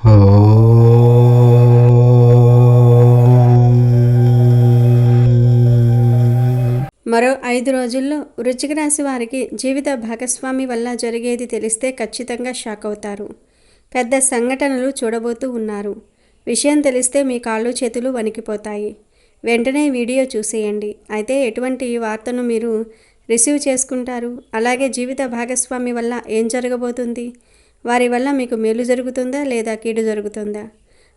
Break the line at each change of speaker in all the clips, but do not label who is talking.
మరో 5 రోజుల్లో వృశ్చిక రాశి వారికి జీవిత భాగస్వామి వల్ల జరిగేది తెలిస్తే ఖచ్చితంగా షాక్ అవుతారు. పెద్ద సంఘటనలు చూడబోతూ ఉన్నారు. విషయం తెలిస్తే మీ కాళ్ళు చేతులు వణికిపోతాయి. వెంటనే వీడియో చూసేయండి. అయితే ఎటువంటి వార్తను మీరు రిసీవ్ చేసుకుంటారు? అలాగే జీవిత భాగస్వామి వల్ల ఏం జరగబోతుంది? వారి వల్ల మీకు మేలు జరుగుతుందా లేదా కీడు జరుగుతుందా?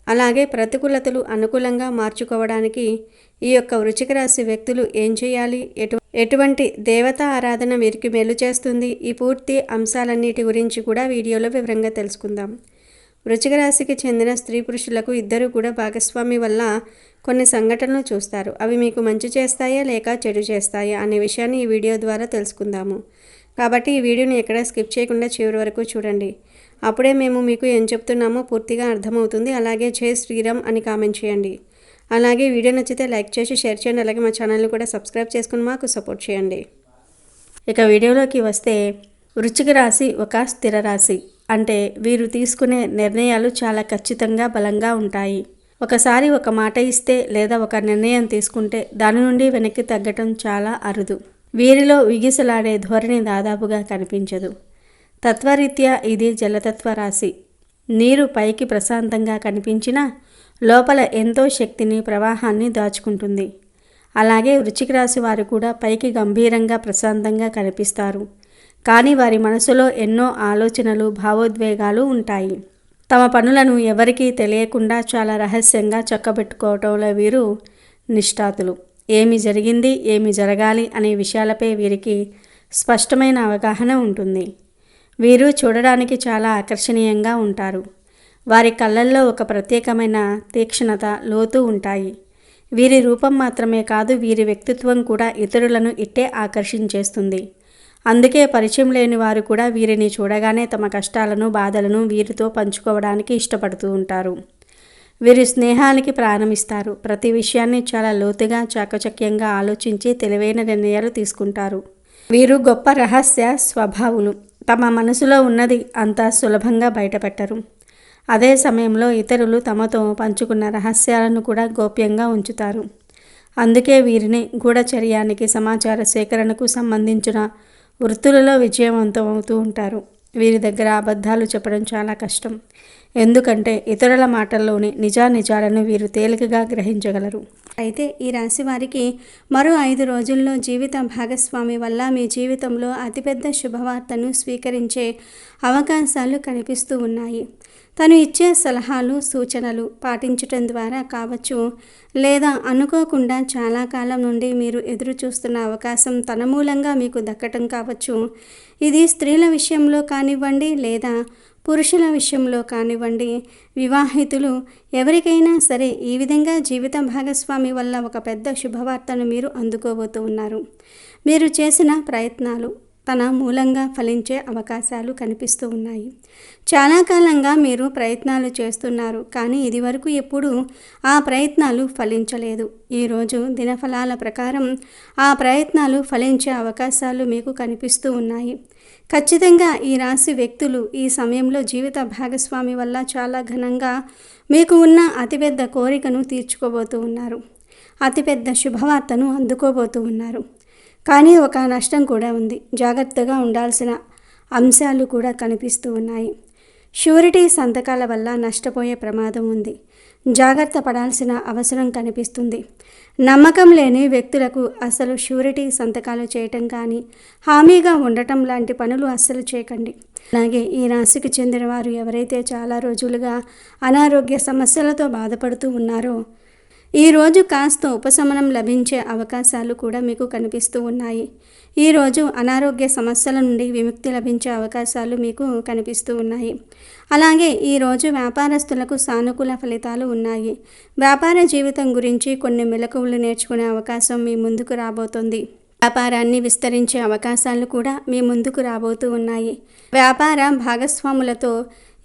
అలాగే ప్రతికూలతలు అనుకూలంగా మార్చుకోవడానికి ఈ యొక్క వృశ్చిక రాశి వ్యక్తులు ఏం చేయాలి? ఎటువంటి దేవతా ఆరాధన వీరికి మేలు చేస్తుంది? ఈ పూర్తి అంశాలన్నిటి గురించి కూడా వీడియోలో వివరంగా తెలుసుకుందాం. వృశ్చిక రాశికి చెందిన స్త్రీ పురుషులకు ఇద్దరు కూడా భాగస్వామి వల్ల కొన్ని సంఘటనలు చూస్తారు. అవి మీకు మంచి చేస్తాయా లేక చెడు చేస్తాయా అనే విషయాన్ని ఈ వీడియో ద్వారా తెలుసుకుందాము. కాబట్టి ఈ వీడియోని ఎక్కడా స్కిప్ చేయకుండా చివరి వరకు చూడండి. అప్పుడే మేము మీకు ఏం చెప్తున్నామో పూర్తిగా అర్థమవుతుంది. అలాగే జై శ్రీరామ్ అని కామెంట్ చేయండి. అలాగే వీడియో నచ్చితే లైక్ చేసి షేర్ చేయండి. అలాగే మా ఛానల్ని కూడా సబ్స్క్రైబ్ చేసుకుని మాకు సపోర్ట్ చేయండి. ఇక వీడియోలోకి వస్తే, వృశ్చిక రాశి ఒక స్థిర రాశి. అంటే వీరు తీసుకునే నిర్ణయాలు చాలా ఖచ్చితంగా బలంగా ఉంటాయి. ఒకసారి ఒక మాట ఇస్తే లేదా ఒక నిర్ణయం తీసుకుంటే దాని నుండి వెనక్కి తగ్గటం చాలా అరుదు. వీరిలో విగిసలాడే ధోరణి దాదాపుగా కనిపించదు. తత్వరీత్యా ఇది జలతత్వ రాశి. నీరు పైకి ప్రశాంతంగా కనిపించినా లోపల ఎంతో శక్తిని, ప్రవాహాన్ని దాచుకుంటుంది. అలాగే వృశ్చిక రాశి వారు కూడా పైకి గంభీరంగా, ప్రశాంతంగా కనిపిస్తారు. కానీ వారి మనసులో ఎన్నో ఆలోచనలు, భావోద్వేగాలు ఉంటాయి. తమ పనులను ఎవరికీ తెలియకుండా చాలా రహస్యంగా చక్కబెట్టుకోవటంలో వీరు నిష్ఠాతులు. ఏమి జరిగింది, ఏమి జరగాలి అనే విషయాలపై వీరికి స్పష్టమైన అవగాహన ఉంటుంది. వీరు చూడడానికి చాలా ఆకర్షణీయంగా ఉంటారు. వారి కళ్ళల్లో ఒక ప్రత్యేకమైన తీక్షణత, లోతు ఉంటాయి. వీరి రూపం మాత్రమే కాదు, వీరి వ్యక్తిత్వం కూడా ఇతరులను ఇట్టే ఆకర్షించేస్తుంది. అందుకే పరిచయం లేని వారు కూడా వీరిని చూడగానే తమ కష్టాలను, బాధలను వీరితో పంచుకోవడానికి ఇష్టపడుతూ ఉంటారు. వీరి స్నేహానికి ప్రారంభిస్తారు. ప్రతి విషయాన్ని చాలా లోతుగా, చాకచక్యంగా ఆలోచించి తెలివైన నిర్ణయాలు తీసుకుంటారు. వీరు గొప్ప రహస్య స్వభావులు. తమ మనసులో ఉన్నది అంత సులభంగా బయటపెట్టరు. అదే సమయంలో ఇతరులు తమతో పంచుకున్న రహస్యాలను కూడా గోప్యంగా ఉంచుతారు. అందుకే వీరిని గూఢచర్యానికి, సమాచార సేకరణకు సంబంధించిన వృత్తులలో విజయవంతం అవుతూ ఉంటారు. వీరి దగ్గర అబద్ధాలు చెప్పడం చాలా కష్టం. ఎందుకంటే ఇతరుల మాటల్లోని నిజానిజాలను వీరు తేలికగా గ్రహించగలరు. అయితే ఈ రాశి వారికి మరో 5 రోజుల్లో జీవిత భాగస్వామి వల్ల మీ జీవితంలో అతిపెద్ద శుభవార్తను స్వీకరించే అవకాశాలు కనిపిస్తూ ఉన్నాయి. తను ఇచ్చే సలహాలు, సూచనలు పాటించటం ద్వారా కావచ్చు, లేదా అనుకోకుండా చాలా కాలం నుండి మీరు ఎదురు చూస్తున్న అవకాశం తన మూలంగా మీకు దక్కటం కావచ్చు. ఇది స్త్రీల విషయంలో కానివ్వండి లేదా పురుషుల విషయంలో కానివ్వండి, వివాహితులు ఎవరికైనా సరే ఈ విధంగా జీవిత భాగస్వామి వల్ల ఒక పెద్ద శుభవార్తను మీరు అందుకోబోతూ ఉన్నారు. మీరు చేసిన ప్రయత్నాలు తన మూలంగా ఫలించే అవకాశాలు కనిపిస్తూ ఉన్నాయి. చాలా కాలంగా మీరు ప్రయత్నాలు చేస్తున్నారు, కానీ ఇదివరకు ఎప్పుడూ ఆ ప్రయత్నాలు ఫలించలేదు. ఈరోజు దినఫలాల ప్రకారం ఆ ప్రయత్నాలు ఫలించే అవకాశాలు మీకు కనిపిస్తూ ఉన్నాయి. ఖచ్చితంగా ఈ రాశి వ్యక్తులు ఈ సమయంలో జీవిత భాగస్వామి వల్ల చాలా ఘనంగా మీకు ఉన్న అతిపెద్ద కోరికను తీర్చుకోబోతూ ఉన్నారు. అతిపెద్ద శుభవార్తను అందుకోబోతూ ఉన్నారు. కానీ ఒక నష్టం కూడా ఉంది. జాగ్రత్తగా ఉండాల్సిన అంశాలు కూడా కనిపిస్తూ ఉన్నాయి. షూరిటీ సంతకాల వల్ల నష్టపోయే ప్రమాదం ఉంది. జాగ్రత్త పడాల్సిన అవసరం కనిపిస్తుంది. నమ్మకం లేని వ్యక్తులకు అసలు షూరిటీ సంతకాలు చేయటం కానీ, హామీగా ఉండటం లాంటి పనులు అస్సలు చేయకండి. అలాగే ఈ రాశికి చెందిన వారు ఎవరైతే చాలా రోజులుగా అనారోగ్య సమస్యలతో బాధపడుతూ ఉన్నారో, ఈరోజు కాస్త ఉపశమనం లభించే అవకాశాలు కూడా మీకు కనిపిస్తూ ఉన్నాయి. ఈరోజు అనారోగ్య సమస్యల నుండి విముక్తి లభించే అవకాశాలు మీకు కనిపిస్తూ ఉన్నాయి. అలాగే ఈరోజు వ్యాపారస్తులకు సానుకూల ఫలితాలు ఉన్నాయి. వ్యాపార జీవితం గురించి కొన్ని మెలకువలు నేర్చుకునే అవకాశం మీ ముందుకు రాబోతుంది. వ్యాపారాన్ని విస్తరించే అవకాశాలు కూడా మీ ముందుకు రాబోతూ ఉన్నాయి. వ్యాపార భాగస్వాములతో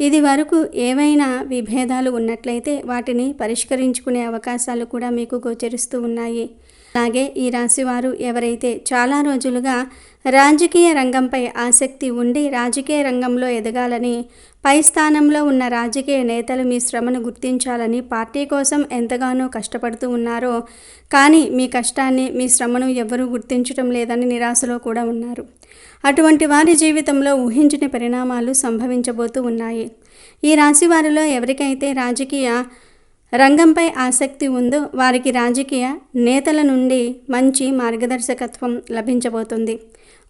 ఇది వరకు ఏవైనా విభేదాలు ఉన్నట్లయితే వాటిని పరిష్కరించుకునే అవకాశాలు కూడా మీకు గోచరిస్తూ ఉన్నాయి. అలాగే ఈ రాశివారు ఎవరైతే చాలా రోజులుగా రాజకీయ రంగంపై ఆసక్తి ఉండి రాజకీయ రంగంలో ఎదగాలని, పై స్థానంలో ఉన్న రాజకీయ నేతలు మీ శ్రమను గుర్తించాలని పార్టీ కోసం ఎంతగానో కష్టపడుతూ ఉన్నారో, కానీ మీ కష్టాన్ని, మీ శ్రమను ఎవరూ గుర్తించడం లేదని నిరాశలో కూడా ఉన్నారు. అటువంటి వారి జీవితంలో ఊహించని పరిణామాలు సంభవించబోతూ ఉన్నాయి. ఈ రాశి వారిలో ఎవరికైతే రాజకీయ రంగంపై ఆసక్తి ఉందో వారికి రాజకీయ నేతల నుండి మంచి మార్గదర్శకత్వం లభించబోతుంది.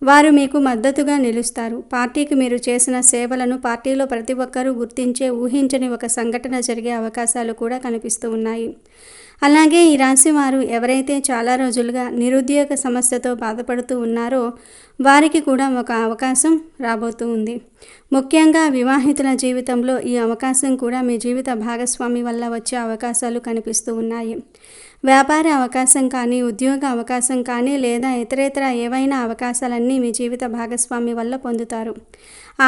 వారు మీకు మద్దతుగా నిలుస్తారు. పార్టీకి మీరు చేసిన సేవలను పార్టీలో ప్రతి ఒక్కరూ గుర్తించే ఊహించని ఒక సంఘటన జరిగే అవకాశాలు కూడా కనిపిస్తూ ఉన్నాయి. అలాగే ఈ రాశి వారు ఎవరైతే చాలా రోజులుగా నిరుద్యోగ సమస్యతో బాధపడుతూ ఉన్నారో వారికి కూడా ఒక అవకాశం రాబోతూ ఉంది. ముఖ్యంగా వివాహితుల జీవితంలో ఈ అవకాశం కూడా మీ జీవిత భాగస్వామి వల్ల వచ్చే అవకాశాలు కనిపిస్తూ ఉన్నాయి. వ్యాపార అవకాశం కానీ, ఉద్యోగ అవకాశం కానీ లేదా ఇతరేతర ఏవైనా అవకాశాలన్నీ మీ జీవిత భాగస్వామి వల్ల పొందుతారు.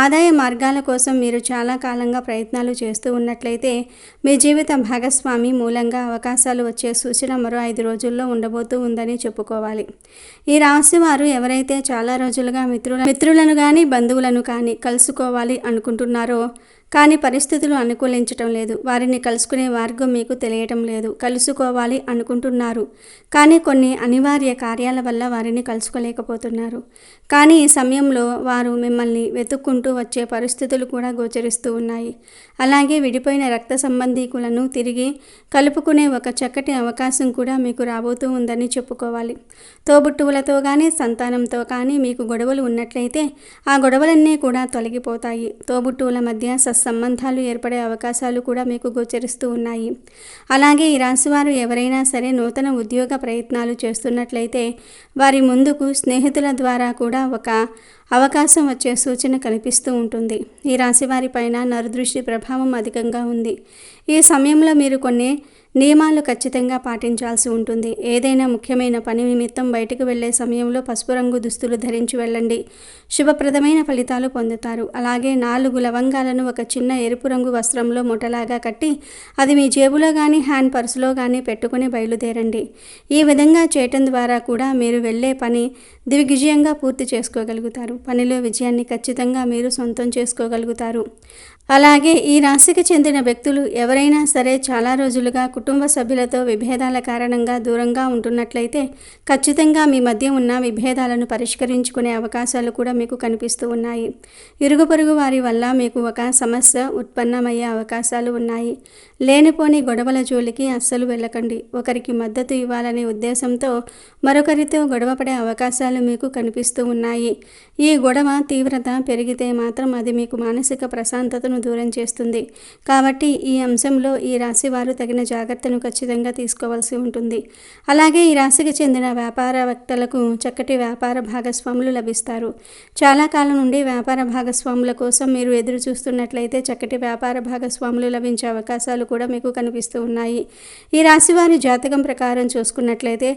ఆదాయ మార్గాల కోసం మీరు చాలా కాలంగా ప్రయత్నాలు చేస్తూ ఉన్నట్లయితే మీ జీవిత భాగస్వామి మూలంగా అవకాశాలు వచ్చే సూచన మరో 5 రోజుల్లో ఉండబోతూ ఉందని చెప్పుకోవాలి. ఈ రాశి వారు ఎవరైతే చాలా రోజులుగా మిత్రులను కానీ బంధువులను కానీ కలుసుకోవాలి అనుకుంటున్నారో కానీ పరిస్థితులు అనుకూలించటం లేదు, వారిని కలుసుకునే మార్గం మీకు తెలియటం లేదు, కలుసుకోవాలి అనుకుంటున్నారు కానీ కొన్ని అనివార్య కార్యాల వల్ల వారిని కలుసుకోలేకపోతున్నారు. కానీ ఈ సమయంలో వారు మిమ్మల్ని వెతుక్కుంటూ వచ్చే పరిస్థితులు కూడా గోచరిస్తూ ఉన్నాయి. అలాగే విడిపోయిన రక్త సంబంధీకులను తిరిగి కలుపుకునే ఒక చక్కటి అవకాశం కూడా మీకు రాబోతూ ఉందని చెప్పుకోవాలి. తోబుట్టువులతో కానీ, సంతానంతో కానీ మీకు గొడవలు ఉన్నట్లయితే ఆ గొడవలన్నీ కూడా తొలగిపోతాయి. తోబుట్టువుల మధ్య సంబంధాలు ఏర్పడే అవకాశాలు కూడా మీకు గోచరిస్తూ ఉన్నాయి. అలాగే ఈ రాశివారు ఎవరైనా సరే నూతన ఉద్యోగ ప్రయత్నాలు చేస్తున్నట్లయితే వారి ముందుకు స్నేహితుల ద్వారా కూడా ఒక అవకాశం వచ్చే సూచన కనిపిస్తూ ఉంటుంది. ఈ రాశివారి పైన నరదృష్టి ప్రభావం అధికంగా ఉంది. ఈ సమయంలో మీరు కొన్ని నియమాలు ఖచ్చితంగా పాటించాల్సి ఉంటుంది. ఏదైనా ముఖ్యమైన పని నిమిత్తం బయటకు వెళ్లే సమయంలో పసుపు రంగు దుస్తులు ధరించి వెళ్ళండి. శుభప్రదమైన ఫలితాలు పొందుతారు. అలాగే 4 లవంగాలను ఒక చిన్న ఎరుపు రంగు వస్త్రంలో ముఠలాగా కట్టి అది మీ జేబులో కానీ హ్యాండ్ పర్సులో కానీ పెట్టుకుని బయలుదేరండి. ఈ విధంగా చేయటం ద్వారా కూడా మీరు వెళ్ళే పని దిగ్విజయంగా పూర్తి చేసుకోగలుగుతారు. పనిలో విజయాన్ని ఖచ్చితంగా మీరు సొంతం చేసుకోగలుగుతారు. అలాగే ఈ రాశికి చెందిన వ్యక్తులు ఎవరైనా సరే చాలా రోజులుగా కుటుంబ సభ్యులతో విభేదాల కారణంగా దూరంగా ఉంటున్నట్లయితే ఖచ్చితంగా మీ మధ్య ఉన్న విభేదాలను పరిష్కరించుకునే అవకాశాలు కూడా మీకు కనిపిస్తూ ఉన్నాయి. ఇరుగు పొరుగు వారి వల్ల మీకు ఒక సమస్య ఉత్పన్నమయ్యే అవకాశాలు ఉన్నాయి. లేనిపోని గొడవల జోలికి అస్సలు వెళ్ళకండి. ఒకరికి మద్దతు ఇవ్వాలనే ఉద్దేశంతో మరొకరితో గొడవపడే అవకాశాలు మీకు కనిపిస్తూ ఉన్నాయి. ఈ గొడవ తీవ్రత పెరిగితే మాత్రం అది మీకు మానసిక ప్రశాంతతను దూరం చేస్తుంది. కాబట్టి ఈ అంశంలో ఈ రాశి వారు తగిన జాగ్రత్తను ఖచ్చితంగా తీసుకోవాల్సి ఉంటుంది. అలాగే ఈ రాశికి చెందిన వ్యాపారవేత్తలకు చక్కటి వ్యాపార భాగస్వాములు లభిస్తారు. చాలా కాలం నుండి వ్యాపార భాగస్వాముల కోసం మీరు ఎదురు చూస్తున్నట్లయితే చక్కటి వ్యాపార భాగస్వాములు లభించే అవకాశాలు కూడా మీకు కనిపిస్తూ ఉన్నాయి. ఈ రాశి వారి జాతకం ప్రకారం చూసుకున్నట్లయితే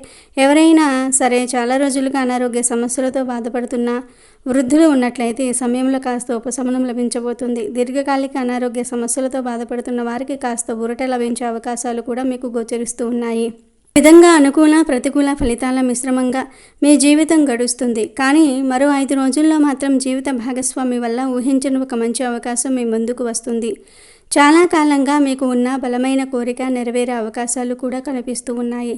ఎవరైనా సరే చాలా రోజులుగా అనారోగ్య సమస్యలతో బాధపడుతున్న వృద్ధులు ఉన్నట్లయితే ఈ సమయంలో కాస్త ఉపశమనం లభించబోతుంది. దీర్ఘకాలిక అనారోగ్య సమస్యలతో బాధపడుతున్న వారికి కాస్త ఊరట లభించే అవకాశాలు కూడా మీకు గోచరిస్తూ ఉన్నాయి. ఈ విధంగా అనుకూల ప్రతికూల ఫలితాల మిశ్రమంగా మీ జీవితం గడుస్తుంది. కానీ మరో 5 రోజుల్లో మాత్రం జీవిత భాగస్వామి వల్ల ఊహించని ఒక మంచి అవకాశం మీ ముందుకు వస్తుంది. చాలా కాలంగా మీకు ఉన్న బలమైన కోరిక నెరవేరే అవకాశాలు కూడా కనిపిస్తూ ఉన్నాయి.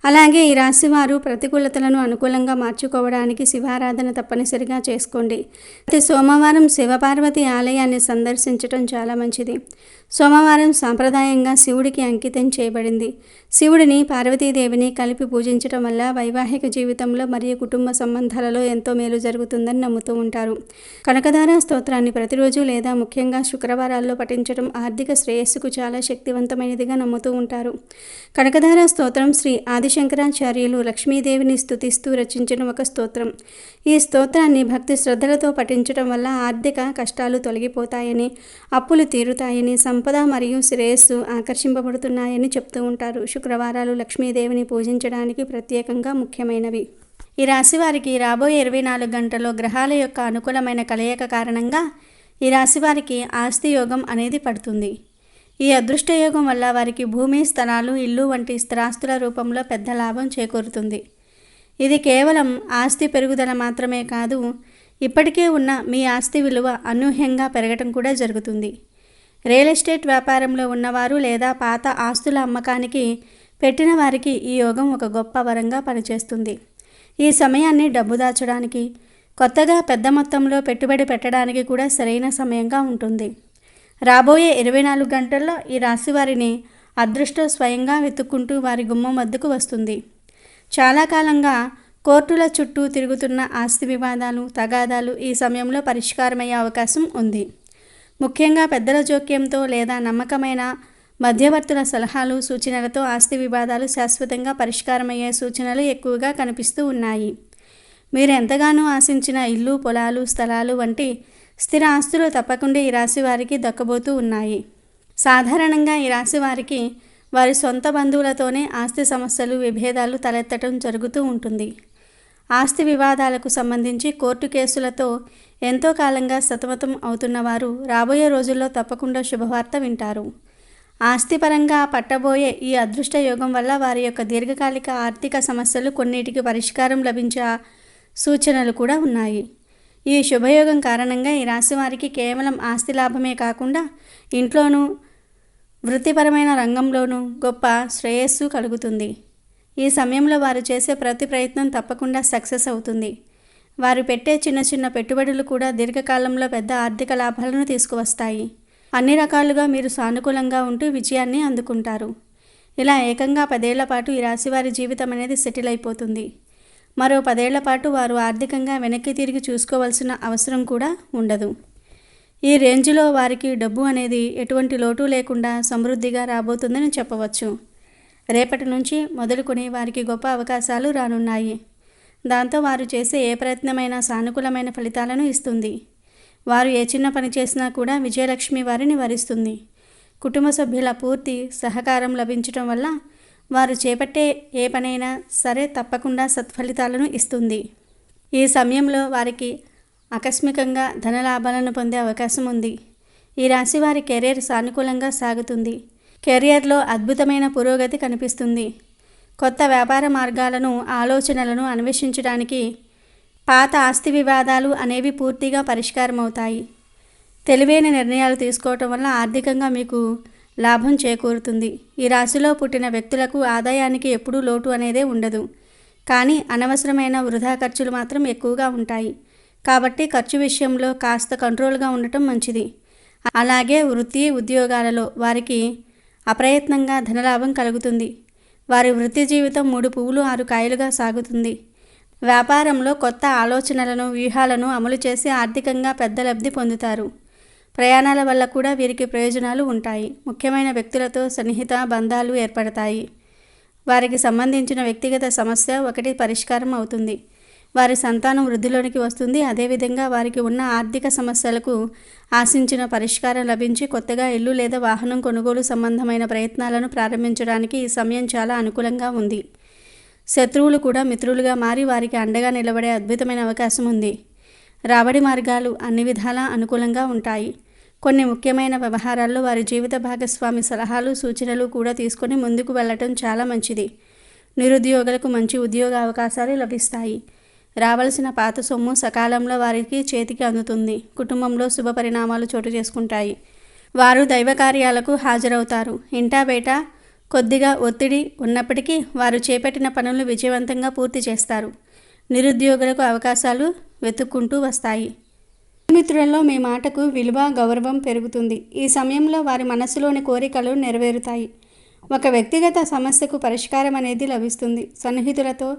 అలాగే ఈ రాశి వారు ప్రతికూలతలను అనుకూలంగా మార్చుకోవడానికి శివారాధన తప్పనిసరిగా చేసుకోండి. ప్రతి సోమవారం శివపార్వతి ఆలయాన్ని సందర్శించడం చాలా మంచిది. సోమవారం సాంప్రదాయంగా శివుడికి అంకితం చేయబడింది. శివుడిని పార్వతీదేవిని కలిపి పూజించడం వల్ల వైవాహిక జీవితంలో మరియు కుటుంబ సంబంధాలలో ఎంతో మేలు జరుగుతుందని నమ్ముతూ ఉంటారు. కనకధార స్తోత్రాన్ని ప్రతిరోజు లేదా ముఖ్యంగా శుక్రవారాల్లో పఠించడం ఆర్థిక శ్రేయస్సుకు చాలా శక్తివంతమైనదిగా నమ్ముతూ ఉంటారు. కనకధార స్తోత్రం శ్రీ ఆదిశంకరాచార్యులు లక్ష్మీదేవిని స్తుతిస్తూ రచించిన ఒక స్తోత్రం. ఈ స్తోత్రాన్ని భక్తి శ్రద్ధలతో పఠించడం వల్ల ఆర్థిక కష్టాలు తొలగిపోతాయని, అప్పులు తీరుతాయని, సంపద మరియు శ్రేయస్సు ఆకర్షింపబడుతున్నాయని చెప్తూ ఉంటారు. శుక్రవారాలు లక్ష్మీదేవిని పూజించడానికి ప్రత్యేకంగా ముఖ్యమైనవి. ఈ రాశి వారికి రాబోయే 24 గంటల్లో గ్రహాల యొక్క అనుకూలమైన కలయిక కారణంగా ఈ రాశి వారికి ఆస్తి యోగం అనేది పడుతుంది. ఈ అదృష్ట యోగం వల్ల వారికి భూమి, స్థలాలు, ఇల్లు వంటి స్థిరాస్తుల రూపంలో పెద్ద లాభం చేకూరుతుంది. ఇది కేవలం ఆస్తి పెరుగుదల మాత్రమే కాదు, ఇప్పటికే ఉన్న మీ ఆస్తి విలువ అనూహ్యంగా పెరగటం కూడా జరుగుతుంది. రియల్ ఎస్టేట్ వ్యాపారంలో ఉన్నవారు లేదా పాత ఆస్తుల అమ్మకానికి పెట్టిన వారికి ఈ యోగం ఒక గొప్ప వరంగా పనిచేస్తుంది. ఈ సమయాన్ని డబ్బు దాచడానికి, కొత్తగా పెద్ద మొత్తంలో పెట్టుబడి పెట్టడానికి కూడా సరైన సమయంగా ఉంటుంది. రాబోయే 24 గంటల్లో ఈ రాశి వారిని అదృష్టం స్వయంగా వెతుక్కుంటూ వారి గుమ్మం వద్దకు వస్తుంది. చాలా కాలంగా కోర్టుల చుట్టూ తిరుగుతున్న ఆస్తి వివాదాలు, తగాదాలు ఈ సమయంలో పరిష్కారమయ్యే అవకాశం ఉంది. ముఖ్యంగా పెద్దల జోక్యంతో లేదా నమ్మకమైన మధ్యవర్తుల సలహాలు, సూచనలతో ఆస్తి వివాదాలు శాశ్వతంగా పరిష్కారమయ్యే సూచనలు ఎక్కువగా కనిపిస్తూ ఉన్నాయి. మీరు ఎంతగానో ఆశించిన ఇల్లు, పొలాలు, స్థలాలు వంటి స్థిర ఆస్తులు తప్పకుండా ఈ రాశి వారికి దక్కబోతూ ఉన్నాయి. సాధారణంగా ఈ రాశి వారికి వారి సొంత బంధువులతోనే ఆస్తి సమస్యలు, విభేదాలు తలెత్తడం జరుగుతూ ఉంటుంది. ఆస్తి వివాదాలకు సంబంధించి కోర్టు కేసులతో ఎంతో కాలంగా సతమతం అవుతున్నవారు రాబోయే రోజుల్లో తప్పకుండా శుభవార్త వింటారు. ఆస్తిపరంగా పట్టబోయే ఈ అదృష్ట యోగం వల్ల వారి యొక్క దీర్ఘకాలిక ఆర్థిక సమస్యలు కొన్నిటికి పరిష్కారం లభించే సూచనలు కూడా ఉన్నాయి. ఈ శుభయోగం కారణంగా ఈ రాశి వారికి కేవలం ఆస్తి లాభమే కాకుండా ఇంట్లోనూ, వృత్తిపరమైన రంగంలోనూ గొప్ప శ్రేయస్సు కలుగుతుంది. ఈ సమయంలో వారు చేసే ప్రతి ప్రయత్నం తప్పకుండా సక్సెస్ అవుతుంది. వారు పెట్టే చిన్న చిన్న పెట్టుబడులు కూడా దీర్ఘకాలంలో పెద్ద ఆర్థిక లాభాలను తీసుకువస్తాయి. అన్ని రకాలుగా మీరు సానుకూలంగా ఉంటూ విజయాన్ని అందుకుంటారు. ఇలా ఏకంగా 10 ఏళ్ల పాటు ఈ రాశివారి జీవితం అనేది సెటిల్ అయిపోతుంది. మరో 10 ఏళ్ల పాటు వారు ఆర్థికంగా వెనక్కి తిరిగి చూసుకోవాల్సిన అవసరం కూడా ఉండదు. ఈ రేంజ్లో వారికి డబ్బు అనేది ఎటువంటి లోటు లేకుండా సమృద్ధిగా రాబోతుందని చెప్పవచ్చు. రేపటి నుంచి మొదలుకొని వారికి గొప్ప అవకాశాలు రానున్నాయి. దాంతో వారు చేసే ఏ ప్రయత్నమైనా సానుకూలమైన ఫలితాలను ఇస్తుంది. వారు ఏ చిన్న పని చేసినా కూడా విజయలక్ష్మి వారిని వరిస్తుంది. కుటుంబ సభ్యుల పూర్తి సహకారం లభించటం వల్ల వారు చేపట్టే ఏ పనైనా సరే తప్పకుండా సత్ఫలితాలను ఇస్తుంది. ఈ సమయంలో వారికి ఆకస్మికంగా ధనలాభాలను పొందే అవకాశం ఉంది. ఈ రాశి వారి కెరీర్ సానుకూలంగా సాగుతుంది. కెరియర్లో అద్భుతమైన పురోగతి కనిపిస్తుంది. కొత్త వ్యాపార మార్గాలను, ఆలోచనలను అన్వేషించడానికి పాత ఆస్తి వివాదాలు అనేవి పూర్తిగా పరిష్కారమవుతాయి. తెలివైన నిర్ణయాలు తీసుకోవటం వల్ల ఆర్థికంగా మీకు లాభం చేకూరుతుంది. ఈ రాశిలో పుట్టిన వ్యక్తులకు ఆదాయానికి ఎప్పుడూ లోటు అనేదే ఉండదు. కానీ అనవసరమైన వృధా ఖర్చులు మాత్రం ఎక్కువగా ఉంటాయి. కాబట్టి ఖర్చు విషయంలో కాస్త కంట్రోల్గా ఉండటం మంచిది. అలాగే వృత్తి, ఉద్యోగాలలో వారికి అప్రయత్నంగా ధనలాభం కలుగుతుంది. వారి వృత్తి జీవితం 3 పువ్వులు 6 కాయలుగా సాగుతుంది. వ్యాపారంలో కొత్త ఆలోచనలను, వ్యూహాలను అమలు చేసి ఆర్థికంగా పెద్ద లబ్ధి పొందుతారు. ప్రయాణాల వల్ల కూడా వీరికి ప్రయోజనాలు ఉంటాయి. ముఖ్యమైన వ్యక్తులతో సన్నిహిత బంధాలు ఏర్పడతాయి. వారికి సంబంధించిన వ్యక్తిగత సమస్య ఒకటి పరిష్కారం అవుతుంది. వారి సంతానం వృద్ధిలోనికి వస్తుంది. అదేవిధంగా వారికి ఉన్న ఆర్థిక సమస్యలకు ఆశించిన పరిష్కారం లభించి కొత్తగా ఇల్లు లేదా వాహనం కొనుగోలు సంబంధమైన ప్రయత్నాలను ప్రారంభించడానికి ఈ సమయం చాలా అనుకూలంగా ఉంది. శత్రువులు కూడా మిత్రులుగా మారి వారికి అండగా నిలబడే అద్భుతమైన అవకాశం ఉంది. రాబడి మార్గాలు అన్ని విధాలా అనుకూలంగా ఉంటాయి. కొన్ని ముఖ్యమైన వ్యవహారాల్లో వారి జీవిత భాగస్వామి సలహాలు, సూచనలు కూడా తీసుకొని ముందుకు వెళ్ళటం చాలా మంచిది. నిరుద్యోగులకు మంచి ఉద్యోగ అవకాశాలు లభిస్తాయి. రావలసిన పాత సొమ్ము సకాలంలో వారికి చేతికి అందుతుంది. కుటుంబంలో శుభ పరిణామాలు చోటు చేసుకుంటాయి. వారు దైవ కార్యాలకు హాజరవుతారు. ఇంటా బయట కొద్దిగా ఒత్తిడి ఉన్నప్పటికీ వారు చేపట్టిన పనులను విజయవంతంగా పూర్తి చేస్తారు. నిరుద్యోగులకు అవకాశాలు వెతుక్కుంటూ వస్తాయి. మిత్రులలో మీ మాటకు విలువ, గౌరవం పెరుగుతుంది. ఈ సమయంలో వారి మనసులోని కోరికలు నెరవేరుతాయి. ఒక వ్యక్తిగత సమస్యకు పరిష్కారం అనేది లభిస్తుంది. సన్నిహితులతో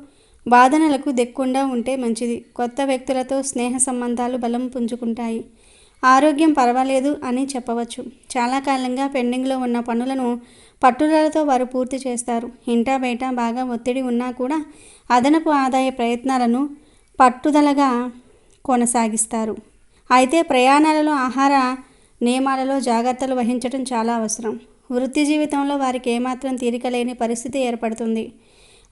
బాధనలకు దిక్కుండా ఉంటే మంచిది. కొత్త వ్యక్తులతో స్నేహ సంబంధాలు బలం పుంజుకుంటాయి. ఆరోగ్యం పర్వాలేదు అని చెప్పవచ్చు. చాలా కాలంగా పెండింగ్లో ఉన్న పనులను పట్టుదలతో వారు పూర్తి చేస్తారు. ఇంటా బయట బాగా ఒత్తిడి ఉన్నా కూడా అదనపు ఆదాయ ప్రయత్నాలను పట్టుదలగా కొనసాగిస్తారు. అయితే ప్రయాణాలలో, ఆహార నియమాలలో జాగ్రత్తలు వహించడం చాలా అవసరం. వృత్తి జీవితంలో వారికి ఏమాత్రం తీరిక లేని పరిస్థితి ఏర్పడుతుంది.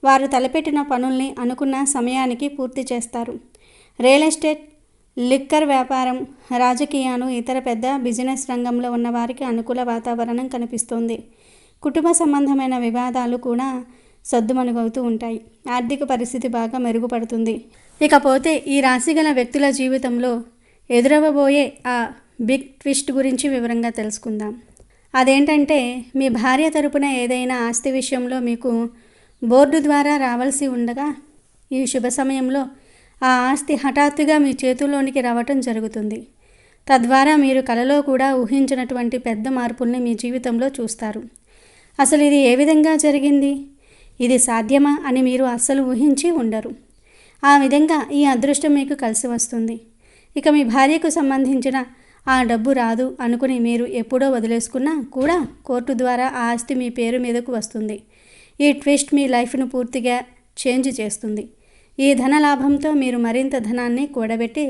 వారు తలపెట్టిన పనుల్ని అనుకున్న సమయానికి పూర్తి చేస్తారు. రియల్ ఎస్టేట్, లిక్కర్ వ్యాపారం, రాజకీయాలు, ఇతర పెద్ద బిజినెస్ రంగంలో ఉన్న వారికి అనుకూల వాతావరణం కనిపిస్తుంది. కుటుంబ సంబంధమైన వివాదాలు కూడా సద్దుమణుగవుతూ ఉంటాయి. ఆర్థిక పరిస్థితి బాగా మెరుగుపడుతుంది. ఇకపోతే ఈ రాశి గల వ్యక్తుల జీవితంలో ఎదురవ్వబోయే ఆ బిగ్ ట్విస్ట్ గురించి వివరంగా తెలుసుకుందాం. అదేంటంటే, మీ భార్య తరపున ఏదైనా ఆస్తి విషయంలో మీకు బోర్డు ద్వారా రావాల్సి ఉండగా ఈ శుభ సమయంలో ఆ ఆస్తి హఠాత్తుగా మీ చేతుల్లోనికి రావటం జరుగుతుంది. తద్వారా మీరు కలలో కూడా ఊహించినటువంటి పెద్ద మార్పుల్ని మీ జీవితంలో చూస్తారు. అసలు ఇది ఏ విధంగా జరిగింది, ఇది సాధ్యమా అని మీరు అస్సలు ఊహించి ఉండరు. ఆ విధంగా ఈ అదృష్టం మీకు కలిసి వస్తుంది. ఇక మీ భార్యకు సంబంధించిన ఆ డబ్బు రాదు అనుకుని మీరు ఎప్పుడో వదిలేసుకున్నా కూడా కోర్టు ద్వారా ఆ ఆస్తి మీ పేరు మీదకు వస్తుంది. ఈ ట్విస్ట్ మీ లైఫ్ను పూర్తిగా చేంజ్ చేస్తుంది. ఈ ధన లాభంతో మీరు మరింత ధనాన్ని కూడబెట్టి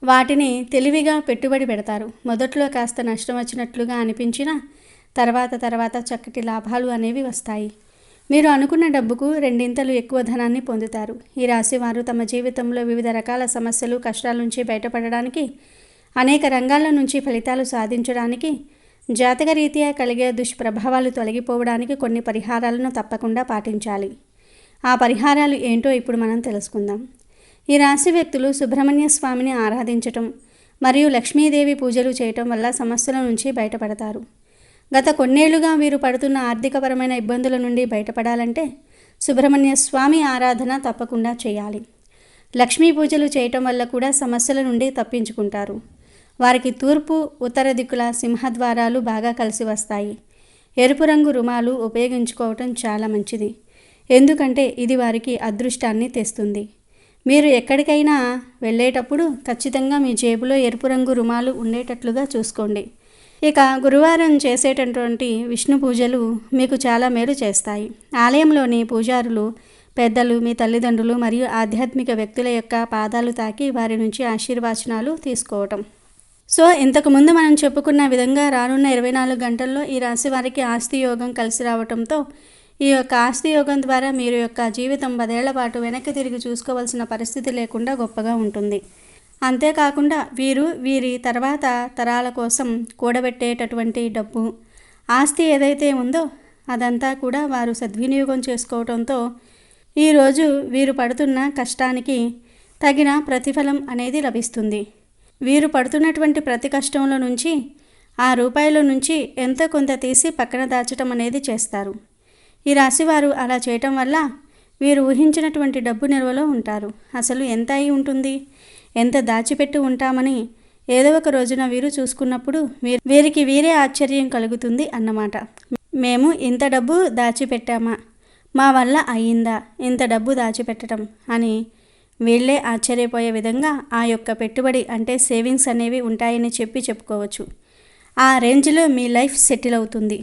వాటిని తెలివిగా పెట్టుబడి పెడతారు. మొదట్లో కాస్త నష్టం వచ్చినట్లుగా అనిపించినా తర్వాత చక్కటి లాభాలు అనేవి వస్తాయి. మీరు అనుకున్న డబ్బుకు రెండింతలు ఎక్కువ ధనాన్ని పొందుతారు. ఈ రాశి వారు తమ జీవితంలో వివిధ రకాల సమస్యలు, కష్టాల నుంచి బయటపడడానికి, అనేక రంగాల నుంచి ఫలితాలు సాధించడానికి, జాతకరీత్యా కలిగే దుష్ప్రభావాలు తొలగిపోవడానికి కొన్ని పరిహారాలను తప్పకుండా పాటించాలి. ఆ పరిహారాలు ఏంటో ఇప్పుడు మనం తెలుసుకుందాం. ఈ రాశి వ్యక్తులు సుబ్రహ్మణ్య స్వామిని ఆరాధించటం మరియు లక్ష్మీదేవి పూజలు చేయటం వల్ల సమస్యల నుంచి బయటపడతారు. గత కొన్నేళ్లుగా వీరు పడుతున్న ఆర్థికపరమైన ఇబ్బందుల నుండి బయటపడాలంటే సుబ్రహ్మణ్య స్వామి ఆరాధన తప్పకుండా చేయాలి. లక్ష్మీ పూజలు చేయటం వల్ల కూడా సమస్యల నుండి తప్పించుకుంటారు. వారికి తూర్పు, ఉత్తర దిక్కుల సింహద్వారాలు బాగా కలిసి వస్తాయి. ఎరుపు రంగు రుమాలు ఉపయోగించుకోవటం చాలా మంచిది. ఎందుకంటే ఇది వారికి అదృష్టాన్ని తెస్తుంది. మీరు ఎక్కడికైనా వెళ్ళేటప్పుడు ఖచ్చితంగా మీ జేబులో ఎరుపు రంగు రుమాలు ఉండేటట్లుగా చూసుకోండి. ఇక గురువారం చేసేటటువంటి విష్ణు పూజలు మీకు చాలా మేలు చేస్తాయి. ఆలయంలోని పూజారులు, పెద్దలు, మీ తల్లిదండ్రులు మరియు ఆధ్యాత్మిక వ్యక్తుల యొక్క పాదాలు తాకి వారి నుంచి ఆశీర్వచనాలు తీసుకోవటం. సో ఇంతకుముందు మనం చెప్పుకున్న విధంగా రానున్న 24 గంటల్లో ఈ రాశి వారికి ఆస్తి యోగం కలిసి రావడంతో ఈ యొక్క ఆస్తి యోగం ద్వారా మీరు యొక్క జీవితం 10 ఏళ్ల పాటు వెనక్కి తిరిగి చూసుకోవాల్సిన పరిస్థితి లేకుండా గొప్పగా ఉంటుంది. అంతేకాకుండా వీరి తర్వాత తరాల కోసం కూడబెట్టేటటువంటి డబ్బు, ఆస్తి ఏదైతే ఉందో అదంతా కూడా వారు సద్వినియోగం చేసుకోవడంతో ఈరోజు వీరు పడుతున్న కష్టానికి తగిన ప్రతిఫలం అనేది లభిస్తుంది. వీరు పడుతున్నటువంటి ప్రతి కష్టంలో నుంచి ఆ రూపాయల నుంచి ఎంతో కొంత తీసి పక్కన దాచడం అనేది చేస్తారు. ఈ రాశివారు అలా చేయటం వల్ల వీరు ఊహించినటువంటి డబ్బు నిల్వలో ఉంటారు. అసలు ఎంత అయి ఉంటుంది, ఎంత దాచిపెట్టి ఉంటామని ఏదో ఒక రోజున వీరు చూసుకున్నప్పుడు వీరికి వీరే ఆశ్చర్యం కలుగుతుంది అన్నమాట. మేము ఇంత డబ్బు దాచిపెట్టామా, మా వల్ల అయ్యిందా ఇంత డబ్బు దాచిపెట్టడం అని వీళ్ళే ఆశ్చర్యపోయే విధంగా ఆ యొక్క పెట్టుబడి అంటే సేవింగ్స్ అనేవి ఉంటాయని చెప్పుకోవచ్చు. ఆ రేంజ్లో మీ లైఫ్ సెటిల్ అవుతుంది.